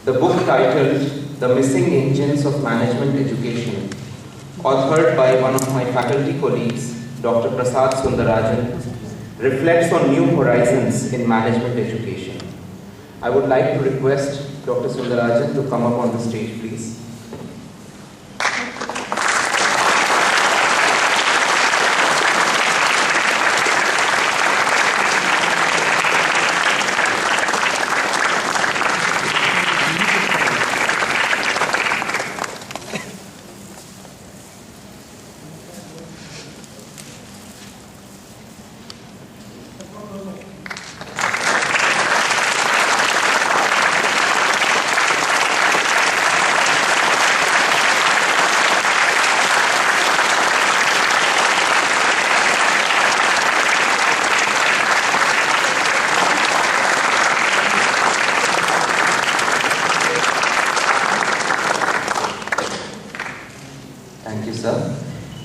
The book titled The Missing Engines of Management Education, authored by one of my faculty colleagues, Dr. Prasad Sundarajan, reflects on new horizons in management education. I would like to request Dr. Sundarajan to come up on the stage, please.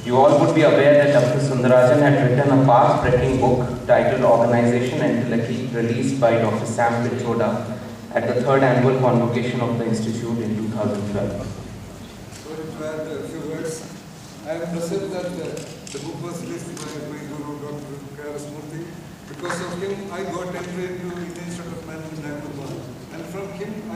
You all would be aware that Dr. Sundarajan had written a path-breaking book titled Organization and Telecky, released by Dr. Sam Pitroda at the 3rd annual convocation of the Institute in 2012. Sorry to add a few words. I am present that the book was released by my guru, Dr. K.R.S. Murthy. Because of him, I got entry into Indian Institute of Management, and from him, I